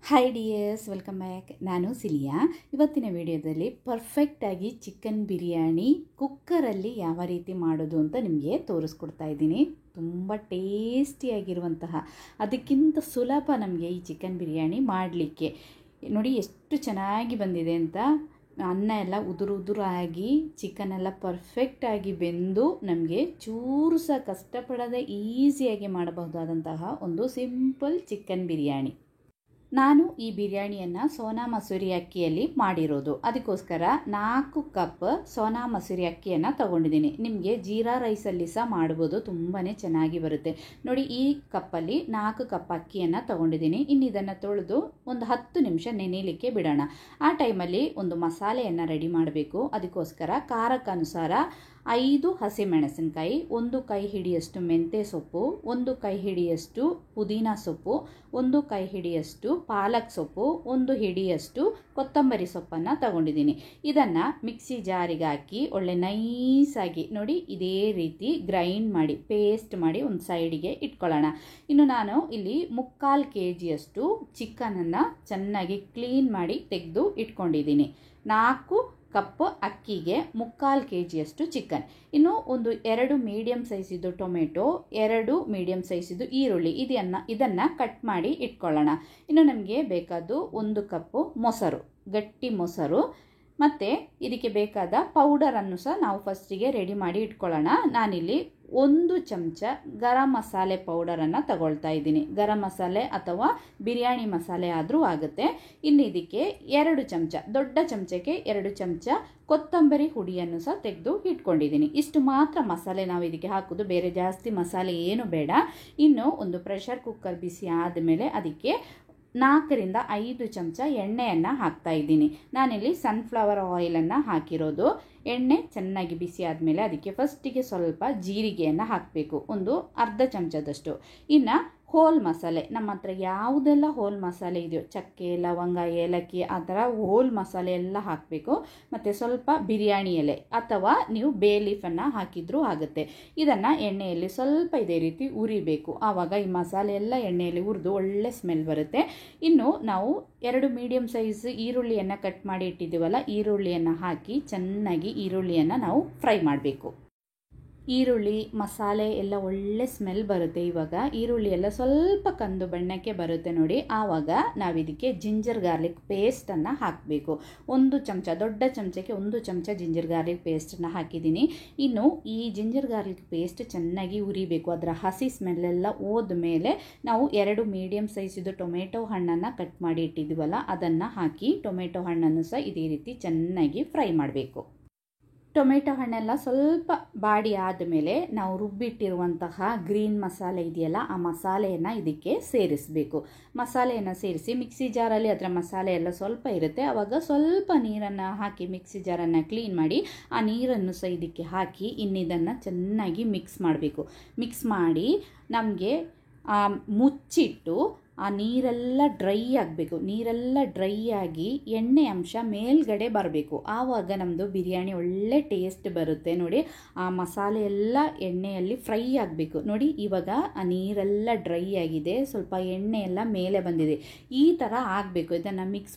Hi dears, welcome back. ನಾನು cilia. ಇವತ್ತಿನ ವಿಡಿಯೋದಲ್ಲಿ ಪರ್ಫೆಕ್ಟಾಗಿ ಚಿಕನ್ ಬಿರಿಯಾನಿ ಕುಕ್ಕರಲ್ಲಿ ಯಾವ ರೀತಿ ಮಾಡೋದು ಅಂತ ನಿಮಗೆ ತೋರಿಸ್ಕೊಡ್ತಾ ಇದ್ದೀನಿ. ತುಂಬ ಟೇಸ್ಟಿಯಾಗಿರುವಂತಹ, ಅದಕ್ಕಿಂತ ಸುಲಭ ನಮಗೆ ಈ ಚಿಕನ್ ಬಿರಿಯಾನಿ ಮಾಡಲಿಕ್ಕೆ. ನೋಡಿ ಎಷ್ಟು ಚೆನ್ನಾಗಿ ಬಂದಿದೆ ಅಂತ. ಅನ್ನ ಎಲ್ಲ ಉದುರಾಗಿ ಚಿಕನ್ ಎಲ್ಲ ಪರ್ಫೆಕ್ಟಾಗಿ ಬೆಂದು ನಮಗೆ ಚೂರು ಸಹ ಕಷ್ಟಪಡದೆ ಈಸಿಯಾಗಿ ಮಾಡಬಹುದಾದಂತಹ ಒಂದು ಸಿಂಪಲ್ ಚಿಕನ್ ಬಿರಿಯಾನಿ. ನಾನು ಈ ಬಿರಿಯಾನಿಯನ್ನು ಸೋನಾ ಮಸೂರಿ ಅಕ್ಕಿಯಲ್ಲಿ ಮಾಡಿರೋದು. ಅದಕ್ಕೋಸ್ಕರ 4 ಕಪ್ ಸೋನಾ ಮಸೂರಿ ಅಕ್ಕಿಯನ್ನು ತಗೊಂಡಿದ್ದೀನಿ. ನಿಮಗೆ ಜೀರಾ ರೈಸಲ್ಲಿ ಸಹ ಮಾಡ್ಬೋದು, ತುಂಬಾ ಚೆನ್ನಾಗಿ ಬರುತ್ತೆ. ನೋಡಿ, ಈ ಕಪ್ಪಲ್ಲಿ 4 ಕಪ್ ಅಕ್ಕಿಯನ್ನು ತಗೊಂಡಿದ್ದೀನಿ. ಇನ್ನು ಇದನ್ನು ತೊಳೆದು ಒಂದು 10 ನಿಮಿಷ ನೆನೆಯಲಿಕ್ಕೆ ಬಿಡೋಣ. ಆ ಟೈಮಲ್ಲಿ ಒಂದು ಮಸಾಲೆಯನ್ನು ರೆಡಿ ಮಾಡಬೇಕು. ಅದಕ್ಕೋಸ್ಕರ ಖಾರಕ್ಕನುಸಾರ 5 ಹಸಿಮೆಣಸಿನಕಾಯಿ, 1 ಕೈ ಹಿಡಿಯಷ್ಟು ಮೆಂತ್ಯ ಸೊಪ್ಪು, 1 ಕೈ ಹಿಡಿಯಷ್ಟು ಪುದೀನ ಸೊಪ್ಪು, 1 ಕೈ ಹಿಡಿಯಷ್ಟು ಪಾಲಕ್ ಸೊಪ್ಪು, 1 ಹಿಡಿಯಷ್ಟು ಕೊತ್ತಂಬರಿ ಸೊಪ್ಪನ್ನು ತಗೊಂಡಿದ್ದೀನಿ. ಇದನ್ನು ಮಿಕ್ಸಿ ಜಾರಿಗೆ ಹಾಕಿ ಒಳ್ಳೆ ನೈಸಾಗಿ ನೋಡಿ ಇದೇ ರೀತಿ ಗ್ರೈಂಡ್ ಮಾಡಿ ಪೇಸ್ಟ್ ಮಾಡಿ ಒಂದು ಸೈಡಿಗೆ ಇಟ್ಕೊಳ್ಳೋಣ. ಇನ್ನು ನಾನು ಇಲ್ಲಿ 3/4 kgಯಷ್ಟು ಚಿಕನನ್ನು ಚೆನ್ನಾಗಿ ಕ್ಲೀನ್ ಮಾಡಿ ತೆಗೆದು ಇಟ್ಕೊಂಡಿದ್ದೀನಿ. 4 ಕಪ್ ಅಕ್ಕಿಗೆ 3/4 kgಯಷ್ಟು ಚಿಕನ್. ಇನ್ನು ಒಂದು 2 ಮೀಡಿಯಮ್ ಸೈಜಿದ್ದು ಟೊಮೆಟೊ, 2 ಮೀಡಿಯಮ್ ಸೈಜಿದ್ದು ಈರುಳ್ಳಿ, ಇದನ್ನು ಕಟ್ ಮಾಡಿ ಇಟ್ಕೊಳ್ಳೋಣ. ಇನ್ನು ನಮಗೆ ಬೇಕಾದ್ದು 1 ಕಪ್ಪು ಮೊಸರು, ಗಟ್ಟಿ ಮೊಸರು, ಮತ್ತು ಇದಕ್ಕೆ ಬೇಕಾದ ಪೌಡರನ್ನು ಸಹ ನಾವು ಫಸ್ಟಿಗೆ ರೆಡಿ ಮಾಡಿ ಇಟ್ಕೊಳ್ಳೋಣ. ನಾನಿಲ್ಲಿ 1 ಚಮಚ ಗರಂ ಮಸಾಲೆ ಪೌಡರನ್ನು ತಗೊಳ್ತಾ ಇದ್ದೀನಿ. ಗರಂ ಮಸಾಲೆ ಅಥವಾ ಬಿರಿಯಾನಿ ಮಸಾಲೆ ಆದರೂ ಆಗುತ್ತೆ. ಇನ್ನು ಇದಕ್ಕೆ 2 ಚಮಚ, ದೊಡ್ಡ ಚಮಚಕ್ಕೆ 2 ಚಮಚ ಕೊತ್ತಂಬರಿ ಹುಡಿಯನ್ನು ಸಹ ತೆಗೆದು ಇಟ್ಕೊಂಡಿದ್ದೀನಿ. ಇಷ್ಟು ಮಾತ್ರ ಮಸಾಲೆ ನಾವು ಇದಕ್ಕೆ ಹಾಕೋದು, ಬೇರೆ ಜಾಸ್ತಿ ಮಸಾಲೆ ಏನು ಬೇಡ. ಇನ್ನು ಒಂದು ಪ್ರೆಷರ್ ಕುಕ್ಕರ್ ಬಿಸಿ ಆದಮೇಲೆ ಅದಕ್ಕೆ 4 ರಿಂದ 5 ಚಮಚ ಎಣ್ಣೆಯನ್ನು ಹಾಕ್ತಾ ಇದ್ದೀನಿ. ನಾನಿಲ್ಲಿ ಸನ್ಫ್ಲವರ್ ಆಯಿಲನ್ನು ಹಾಕಿರೋದು. ಎಣ್ಣೆ ಚೆನ್ನಾಗಿ ಬಿಸಿ ಆದಮೇಲೆ ಅದಕ್ಕೆ ಫಸ್ಟಿಗೆ ಸ್ವಲ್ಪ ಜೀರಿಗೆಯನ್ನು ಹಾಕಬೇಕು, ಒಂದು ಅರ್ಧ ಚಮಚದಷ್ಟು. ಇನ್ನು ಹೋಲ್ ಮಸಾಲೆ, ನಮ್ಮ ಹತ್ರ ಯಾವುದೆಲ್ಲ ಹೋಲ್ ಮಸಾಲೆ ಇದೆಯೋ, ಚಕ್ಕೆ, ಲವಂಗ, ಏಲಕ್ಕಿ, ಆ ಥರ ಹೋಲ್ ಮಸಾಲೆ ಎಲ್ಲ ಹಾಕಬೇಕು. ಮತ್ತು ಸ್ವಲ್ಪ ಬಿರಿಯಾನಿ ಎಲೆ ಅಥವಾ ನೀವು ಬೇ ಲೀಫನ್ನು ಹಾಕಿದ್ರೂ ಆಗುತ್ತೆ. ಇದನ್ನು ಎಣ್ಣೆಯಲ್ಲಿ ಸ್ವಲ್ಪ ಇದೇ ರೀತಿ ಉರಿಬೇಕು. ಆವಾಗ ಈ ಮಸಾಲೆ ಎಲ್ಲ ಎಣ್ಣೆಯಲ್ಲಿ ಹುರಿದು ಒಳ್ಳೆ ಸ್ಮೆಲ್ ಬರುತ್ತೆ. ಇನ್ನು ನಾವು 2 ಮೀಡಿಯಮ್ ಸೈಜ್ ಈರುಳ್ಳಿಯನ್ನು ಕಟ್ ಮಾಡಿ ಇಟ್ಟಿದ್ದೀವಲ್ಲ, ಈರುಳ್ಳಿಯನ್ನು ಹಾಕಿ ಚೆನ್ನಾಗಿ ಈರುಳ್ಳಿಯನ್ನು ನಾವು ಫ್ರೈ ಮಾಡಬೇಕು. ಈರುಳ್ಳಿ ಮಸಾಲೆ ಎಲ್ಲ ಒಳ್ಳೆ ಸ್ಮೆಲ್ ಬರುತ್ತೆ. ಇವಾಗ ಈರುಳ್ಳಿ ಎಲ್ಲ ಸ್ವಲ್ಪ ಕಂದು ಬಣ್ಣಕ್ಕೆ ಬರುತ್ತೆ ನೋಡಿ, ಆವಾಗ ನಾವಿದಕ್ಕೆ ಜಿಂಜರ್ ಗಾರ್ಲಿಕ್ ಪೇಸ್ಟನ್ನು ಹಾಕಬೇಕು. 1 ಚಮಚ, ದೊಡ್ಡ ಚಮಚಕ್ಕೆ 1 ಚಮಚ ಜಿಂಜರ್ ಗಾರ್ಲಿಕ್ ಪೇಸ್ಟನ್ನು ಹಾಕಿದ್ದೀನಿ. ಇನ್ನು ಈ ಜಿಂಜರ್ ಗಾರ್ಲಿಕ್ ಪೇಸ್ಟ್ ಚೆನ್ನಾಗಿ ಉರಿಬೇಕು. ಅದರ ಹಸಿ ಸ್ಮೆಲ್ಲೆಲ್ಲ ಹೋದ್ಮೇಲೆ ನಾವು 2 ಮೀಡಿಯಮ್ ಸೈಜಿದ್ದು ಟೊಮೆಟೊ ಹಣ್ಣನ್ನು ಕಟ್ ಮಾಡಿ ಇಟ್ಟಿದ್ದೀವಲ್ಲ, ಅದನ್ನು ಹಾಕಿ ಟೊಮೆಟೊ ಹಣ್ಣನ್ನು ಸಹ ಇದೇ ರೀತಿ ಚೆನ್ನಾಗಿ ಫ್ರೈ ಮಾಡಬೇಕು. ಟೊಮೆಟೊ ಹಣ್ಣೆಲ್ಲ ಸ್ವಲ್ಪ ಬಾಡಿ ಆದಮೇಲೆ ನಾವು ರುಬ್ಬಿಟ್ಟಿರುವಂತಹ ಗ್ರೀನ್ ಮಸಾಲೆ ಇದೆಯಲ್ಲ, ಆ ಮಸಾಲೆಯನ್ನು ಇದಕ್ಕೆ ಸೇರಿಸಬೇಕು. ಮಸಾಲೆಯನ್ನು ಸೇರಿಸಿ ಮಿಕ್ಸಿ ಜಾರಲ್ಲಿ ಅದರ ಮಸಾಲೆ ಎಲ್ಲ ಸ್ವಲ್ಪ ಇರುತ್ತೆ, ಆವಾಗ ಸ್ವಲ್ಪ ನೀರನ್ನು ಹಾಕಿ ಮಿಕ್ಸಿ ಜಾರನ್ನು ಕ್ಲೀನ್ ಮಾಡಿ ಆ ನೀರನ್ನು ಸಹ ಇದಕ್ಕೆ ಹಾಕಿ ಇನ್ನಿದನ್ನು ಚೆನ್ನಾಗಿ ಮಿಕ್ಸ್ ಮಾಡಬೇಕು. ಮಿಕ್ಸ್ ಮಾಡಿ ನಮಗೆ ಮುಚ್ಚಿಟ್ಟು ಆ ನೀರೆಲ್ಲ ಡ್ರೈ ಆಗಬೇಕು. ನೀರೆಲ್ಲ ಡ್ರೈ ಆಗಿ ಎಣ್ಣೆ ಅಂಶ ಮೇಲ್ಗಡೆ ಬರಬೇಕು. ಆವಾಗ ನಮ್ಮದು ಬಿರಿಯಾನಿ ಒಳ್ಳೆ ಟೇಸ್ಟ್ ಬರುತ್ತೆ. ನೋಡಿ, ಆ ಮಸಾಲೆ ಎಲ್ಲ ಎಣ್ಣೆಯಲ್ಲಿ ಫ್ರೈ ಆಗಬೇಕು. ನೋಡಿ, ಇವಾಗ ಆ ನೀರೆಲ್ಲ ಡ್ರೈ ಆಗಿದೆ, ಸ್ವಲ್ಪ ಎಣ್ಣೆ ಎಲ್ಲ ಮೇಲೆ ಬಂದಿದೆ. ಈ ಥರ ಆಗಬೇಕು. ಇದನ್ನು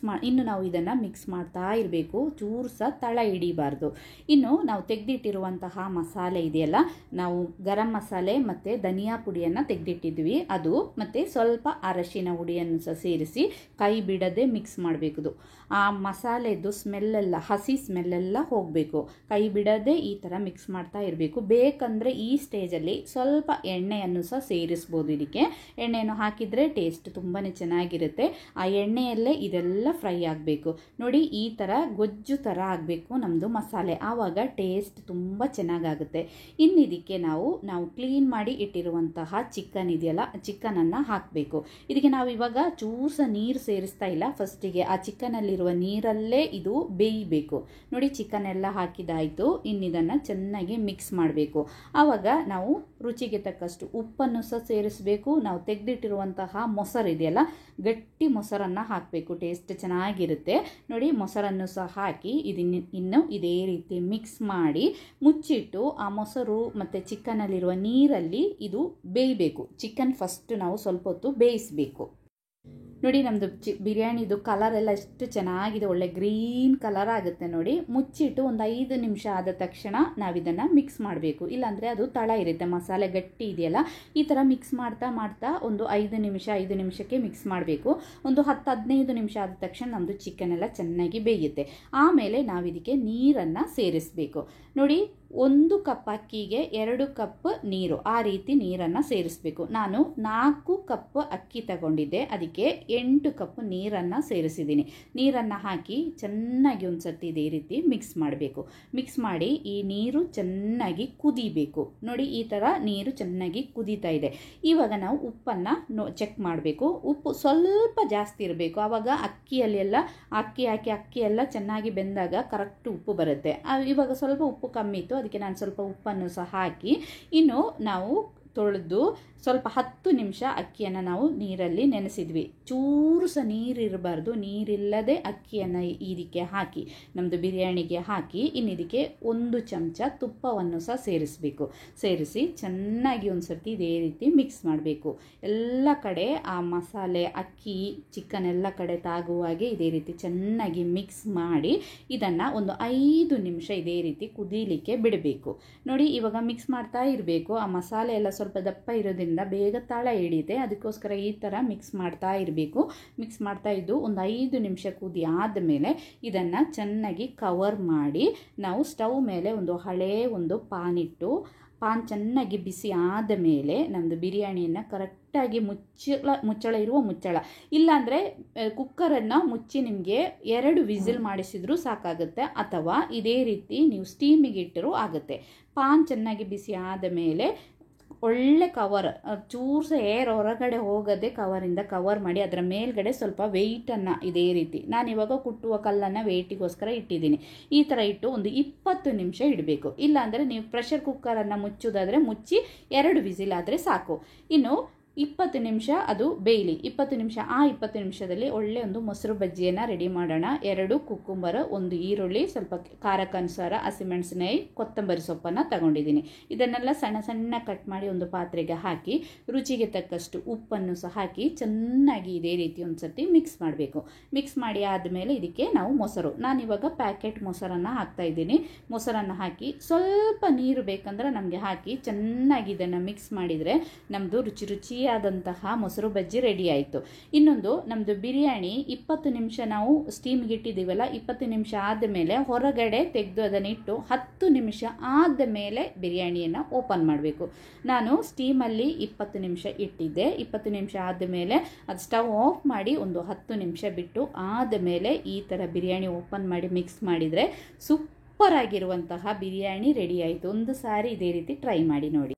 ಇನ್ನು ನಾವು ಇದನ್ನು ಮಿಕ್ಸ್ ಮಾಡ್ತಾ ಇರಬೇಕು, ಚೂರು ಸಹ ತಳ ಹಿಡಿಬಾರ್ದು. ಇನ್ನು ನಾವು ತೆಗೆದಿಟ್ಟಿರುವಂತಹ ಮಸಾಲೆ ಇದೆಯಲ್ಲ, ನಾವು ಗರಂ ಮಸಾಲೆ ಮತ್ತು ಧನಿಯಾ ಪುಡಿಯನ್ನು ತೆಗೆದಿಟ್ಟಿದ್ವಿ, ಅದು ಮತ್ತು ಸ್ವಲ್ಪ ಅರಶಿನ ಹುಡಿಯನ್ನು ಸಹ ಸೇರಿಸಿ ಕೈ ಬಿಡದೆ ಮಿಕ್ಸ್ ಮಾಡಬೇಕು. ಆ ಮಸಾಲೆದು ಸ್ಮೆಲ್ಲೆಲ್ಲ, ಹಸಿ ಸ್ಮೆಲ್ಲೆಲ್ಲ ಹೋಗಬೇಕು. ಕೈ ಬಿಡದೆ ಈ ಥರ ಮಿಕ್ಸ್ ಮಾಡ್ತಾ ಇರಬೇಕು. ಬೇಕಂದರೆ ಈ ಸ್ಟೇಜಲ್ಲಿ ಸ್ವಲ್ಪ ಎಣ್ಣೆಯನ್ನು ಸಹ ಸೇರಿಸ್ಬೋದು. ಇದಕ್ಕೆ ಎಣ್ಣೆಯನ್ನು ಹಾಕಿದರೆ ಟೇಸ್ಟ್ ತುಂಬಾ ಚೆನ್ನಾಗಿರುತ್ತೆ. ಆ ಎಣ್ಣೆಯಲ್ಲೇ ಇದೆಲ್ಲ ಫ್ರೈ ಆಗಬೇಕು. ನೋಡಿ, ಈ ಥರ ಗೊಜ್ಜು ಥರ ಆಗಬೇಕು ನಮ್ಮದು ಮಸಾಲೆ, ಆವಾಗ ಟೇಸ್ಟ್ ತುಂಬ ಚೆನ್ನಾಗಾಗುತ್ತೆ. ಇನ್ನು ಇದಕ್ಕೆ ನಾವು ಕ್ಲೀನ್ ಮಾಡಿ ಇಟ್ಟಿರುವಂತಹ ಚಿಕನ್ ಇದೆಯಲ್ಲ, ಚಿಕನನ್ನು ಹಾಕಬೇಕು. ಇದಕ್ಕೆ ನಾವು ಇವಾಗ ಚೂಸ ನೀರು ಸೇರಿಸ್ತಾ ಇಲ್ಲ. ಫಸ್ಟಿಗೆ ಆ ಚಿಕನಲ್ಲಿರುವ ನೀರಲ್ಲೇ ಇದು ಬೇಯಬೇಕು. ನೋಡಿ, ಚಿಕನ್ ಎಲ್ಲ ಹಾಕಿದಾಯಿತು. ಇನ್ನಿದನ್ನು ಚೆನ್ನಾಗಿ ಮಿಕ್ಸ್ ಮಾಡಬೇಕು. ಆವಾಗ ನಾವು ರುಚಿಗೆ ತಕ್ಕಷ್ಟು ಉಪ್ಪನ್ನು ಸಹ ಸೇರಿಸಬೇಕು. ನಾವು ತೆಗೆದಿಟ್ಟಿರುವಂತಹ ಮೊಸರು ಇದೆಯಲ್ಲ, ಗಟ್ಟಿ ಮೊಸರನ್ನು ಹಾಕಬೇಕು, ಟೇಸ್ಟ್ ಚೆನ್ನಾಗಿರುತ್ತೆ. ನೋಡಿ, ಮೊಸರನ್ನು ಸಹ ಹಾಕಿ ಇನ್ನು ಇದೇ ರೀತಿ ಮಿಕ್ಸ್ ಮಾಡಿ ಮುಚ್ಚಿಟ್ಟು ಆ ಮೊಸರು ಮತ್ತು ಚಿಕನಲ್ಲಿರುವ ನೀರಲ್ಲಿ ಇದು ಬೇಯಬೇಕು. ಚಿಕನ್ ಫಸ್ಟ್ ನಾವು ಸ್ವಲ್ಪ ಹೊತ್ತು ಬೇಯಿಸಬೇಕು. ನೋಡಿ ನಮ್ಮದು ಬಿರಿಯಾನಿದು ಕಲರ್ ಎಲ್ಲ ಎಷ್ಟು ಚೆನ್ನಾಗಿದೆ, ಒಳ್ಳೆ ಗ್ರೀನ್ ಕಲರ್ ಆಗುತ್ತೆ ನೋಡಿ. ಮುಚ್ಚಿಟ್ಟು ಒಂದು 5 ನಿಮಿಷ ಆದ ತಕ್ಷಣ ನಾವಿದನ್ನು ಮಿಕ್ಸ್ ಮಾಡಬೇಕು, ಇಲ್ಲಾಂದರೆ ಅದು ತಳ ಇರುತ್ತೆ, ಮಸಾಲೆ ಗಟ್ಟಿ ಇದೆಯಲ್ಲ. ಈ ಥರ ಮಿಕ್ಸ್ ಮಾಡ್ತಾ ಮಾಡ್ತಾ ಒಂದು 5 ನಿಮಿಷಕ್ಕೆ ಮಿಕ್ಸ್ ಮಾಡಬೇಕು. ಒಂದು 10-15 ನಿಮಿಷ ಆದ ತಕ್ಷಣ ನಮ್ಮದು ಚಿಕನ್ ಎಲ್ಲ ಚೆನ್ನಾಗಿ ಬೇಯುತ್ತೆ. ಆಮೇಲೆ ನಾವಿದಕ್ಕೆ ನೀರನ್ನು ಸೇರಿಸಬೇಕು ನೋಡಿ. 1 ಕಪ್ ಅಕ್ಕಿಗೆ 2 ಕಪ್ ನೀರು, ಆ ರೀತಿ ನೀರನ್ನು ಸೇರಿಸಬೇಕು. ನಾನು 4 ಕಪ್ ಅಕ್ಕಿ ತಗೊಂಡಿದ್ದೆ, ಅದಕ್ಕೆ 8 ಕಪ್ ನೀರನ್ನು ಸೇರಿಸಿದ್ದೀನಿ. ನೀರನ್ನು ಹಾಕಿ ಚೆನ್ನಾಗಿ ಒಂದು ಸರ್ತಿ ಇದೇ ರೀತಿ ಮಿಕ್ಸ್ ಮಾಡಬೇಕು. ಮಿಕ್ಸ್ ಮಾಡಿ ಈ ನೀರು ಚೆನ್ನಾಗಿ ಕುದಿಬೇಕು ನೋಡಿ. ಈ ಥರ ನೀರು ಚೆನ್ನಾಗಿ ಕುದೀತಾ ಇದೆ. ಇವಾಗ ನಾವು ಉಪ್ಪನ್ನು ಚೆಕ್ ಮಾಡಬೇಕು. ಉಪ್ಪು ಸ್ವಲ್ಪ ಜಾಸ್ತಿ ಇರಬೇಕು, ಆವಾಗ ಅಕ್ಕಿಯಲ್ಲೆಲ್ಲ ಅಕ್ಕಿ ಎಲ್ಲ ಚೆನ್ನಾಗಿ ಬೆಂದಾಗ ಕರೆಕ್ಟ್ ಉಪ್ಪು ಬರುತ್ತೆ. ಇವಾಗ ಸ್ವಲ್ಪ ಉಪ್ಪು ಕಮ್ಮಿ ಇತ್ತು, ಅದಕ್ಕೆ ನಾನು ಸ್ವಲ್ಪ ಉಪ್ಪನ್ನು ಸಹ ಹಾಕಿ ಇನ್ನು ನಾವು ತೊಳೆದು ಸ್ವಲ್ಪ 10 ನಿಮಿಷ ಅಕ್ಕಿಯನ್ನು ನಾವು ನೀರಲ್ಲಿ ನೆನೆಸಿದ್ವಿ. ಚೂರು ಸಹ ನೀರಿರಬಾರ್ದು, ನೀರಿಲ್ಲದೆ ಅಕ್ಕಿಯನ್ನು ಇದಕ್ಕೆ ಹಾಕಿ ನಮ್ಮದು ಬಿರಿಯಾನಿಗೆ ಹಾಕಿ ಇನ್ನು ಇದಕ್ಕೆ 1 ಚಮಚ ತುಪ್ಪವನ್ನು ಸಹ ಸೇರಿಸಬೇಕು. ಸೇರಿಸಿ ಚೆನ್ನಾಗಿ ಒಂದು ಸರ್ತಿ ಇದೇ ರೀತಿ ಮಿಕ್ಸ್ ಮಾಡಬೇಕು. ಎಲ್ಲ ಕಡೆ ಆ ಮಸಾಲೆ ಅಕ್ಕಿ ಚಿಕನ್ ಎಲ್ಲ ಕಡೆ ತಾಗುವಾಗೆ ಇದೇ ರೀತಿ ಚೆನ್ನಾಗಿ ಮಿಕ್ಸ್ ಮಾಡಿ ಇದನ್ನು ಒಂದು 5 ನಿಮಿಷ ಇದೇ ರೀತಿ ಕುದೀಲಿಕ್ಕೆ ಬಿಡಬೇಕು ನೋಡಿ. ಇವಾಗ ಮಿಕ್ಸ್ ಮಾಡ್ತಾ ಇರಬೇಕು. ಆ ಮಸಾಲೆ ಎಲ್ಲ ಸ್ವಲ್ಪ ದಪ್ಪ ಇರೋದ್ರಿಂದ ಬೇಗ ತಳ ಹಿಡಿಯುತ್ತೆ, ಅದಕ್ಕೋಸ್ಕರ ಈ ಥರ ಮಿಕ್ಸ್ ಮಾಡ್ತಾ ಇರಬೇಕು. ಮಿಕ್ಸ್ ಮಾಡ್ತಾ ಇದ್ದು ಒಂದು 5 ನಿಮಿಷ ಕುದಿ ಆದಮೇಲೆ ಇದನ್ನು ಚೆನ್ನಾಗಿ ಕವರ್ ಮಾಡಿ ನಾವು ಸ್ಟವ್ ಮೇಲೆ ಒಂದು ಹಳೆಯ ಪಾನಿಟ್ಟು ಪಾನ್ ಚೆನ್ನಾಗಿ ಬಿಸಿ ಆದ ಮೇಲೆ ನಮ್ಮದು ಬಿರಿಯಾನಿಯನ್ನು ಕರೆಕ್ಟಾಗಿ ಮುಚ್ಚಳ ಇರುವ ಮುಚ್ಚಳ, ಇಲ್ಲಾಂದರೆ ಕುಕ್ಕರನ್ನು ಮುಚ್ಚಿ ನಿಮಗೆ 2 ವಿಸಿಲ್ ಮಾಡಿಸಿದ್ರೂ ಸಾಕಾಗುತ್ತೆ, ಅಥವಾ ಇದೇ ರೀತಿ ನೀವು ಸ್ಟೀಮಿಗೆ ಇಟ್ಟರೂ ಆಗುತ್ತೆ. ಪಾನ್ ಚೆನ್ನಾಗಿ ಬಿಸಿ ಆದ ಮೇಲೆ ಒಳ್ಳೆ ಕವರ್, ಚೂರು ಸಹ ಏರ್ ಹೊರಗಡೆ ಹೋಗದೆ ಕವರಿಂದ ಕವರ್ ಮಾಡಿ ಅದರ ಮೇಲ್ಗಡೆ ಸ್ವಲ್ಪ ವೆಯ್ಟನ್ನು ಇದೇ ರೀತಿ ನಾನಿವಾಗ ಕುಟ್ಟುವ ಕಲ್ಲನ್ನು ವೆಯ್ಟಿಗೋಸ್ಕರ ಇಟ್ಟಿದ್ದೀನಿ. ಈ ಥರ ಇಟ್ಟು ಒಂದು 20 ನಿಮಿಷ ಇಡಬೇಕು. ಇಲ್ಲಾಂದರೆ ನೀವು ಪ್ರೆಷರ್ ಕುಕ್ಕರನ್ನು ಮುಚ್ಚೋದಾದರೆ ಮುಚ್ಚಿ 2 ವಿಸಿಲ್ ಆದರೆ ಸಾಕು. ಇನ್ನು 20 ನಿಮಿಷ ಅದು ಬೇಯಲಿ. 20 ನಿಮಿಷ, ಆ 20 ನಿಮಿಷದಲ್ಲಿ ಒಳ್ಳೆ ಒಂದು ಮೊಸರು ಬಜ್ಜಿಯನ್ನು ರೆಡಿ ಮಾಡೋಣ. 2 ಕುಕ್ಕುಂಬರ್, 1 ಈರುಳ್ಳಿ, ಸ್ವಲ್ಪ ಖಾರಕ್ಕನುಸಾರ ಹಸಿಮೆಣಸಿನಕಾಯಿ, ಕೊತ್ತಂಬರಿ ಸೊಪ್ಪನ್ನು ತಗೊಂಡಿದ್ದೀನಿ. ಇದನ್ನೆಲ್ಲ ಸಣ್ಣ ಸಣ್ಣ ಕಟ್ ಮಾಡಿ ಒಂದು ಪಾತ್ರೆಗೆ ಹಾಕಿ ರುಚಿಗೆ ತಕ್ಕಷ್ಟು ಉಪ್ಪನ್ನು ಸಹ ಹಾಕಿ ಚೆನ್ನಾಗಿ ಇದೇ ರೀತಿ ಒಂದು ಸರ್ತಿ ಮಿಕ್ಸ್ ಮಾಡಬೇಕು. ಮಿಕ್ಸ್ ಮಾಡಿ ಆದಮೇಲೆ ಇದಕ್ಕೆ ನಾವು ಮೊಸರು, ನಾನಿವಾಗ ಪ್ಯಾಕೆಟ್ ಮೊಸರನ್ನು ಹಾಕ್ತಾಯಿದ್ದೀನಿ. ಮೊಸರನ್ನು ಹಾಕಿ ಸ್ವಲ್ಪ ನೀರು ಬೇಕಂದ್ರೆ ನಮಗೆ ಹಾಕಿ ಚೆನ್ನಾಗಿ ಇದನ್ನು ಮಿಕ್ಸ್ ಮಾಡಿದರೆ ನಮ್ಮದು ರುಚಿಯಾದಂತಹ ಮೊಸರು ಬಜ್ಜಿ ರೆಡಿ ಆಯಿತು. ಇನ್ನೊಂದು ನಮ್ಮದು ಬಿರಿಯಾನಿ 20 ನಿಮಿಷ ನಾವು ಸ್ಟೀಮ್ಗೆ ಇಟ್ಟಿದ್ದೀವಲ್ಲ, 20 ನಿಮಿಷ ಆದಮೇಲೆ ಹೊರಗಡೆ ತೆಗೆದು ಅದನ್ನಿಟ್ಟು 10 ನಿಮಿಷ ಆದ ಮೇಲೆ ಬಿರಿಯಾನಿಯನ್ನು ಓಪನ್ ಮಾಡಬೇಕು. ನಾನು ಸ್ಟೀಮಲ್ಲಿ 20 ನಿಮಿಷ ಇಟ್ಟಿದ್ದೆ. 20 ನಿಮಿಷ ಆದಮೇಲೆ ಅದು ಸ್ಟವ್ ಆಫ್ ಮಾಡಿ ಒಂದು 10 ನಿಮಿಷ ಬಿಟ್ಟು ಆದಮೇಲೆ ಈ ಥರ ಬಿರಿಯಾನಿ ಓಪನ್ ಮಾಡಿ ಮಿಕ್ಸ್ ಮಾಡಿದರೆ ಸೂಪರ್ ಆಗಿರುವಂತಹ ಬಿರಿಯಾನಿ ರೆಡಿ ಆಯಿತು. ಒಂದು ಸಾರಿ ಇದೇ ರೀತಿ ಟ್ರೈ ಮಾಡಿ ನೋಡಿ.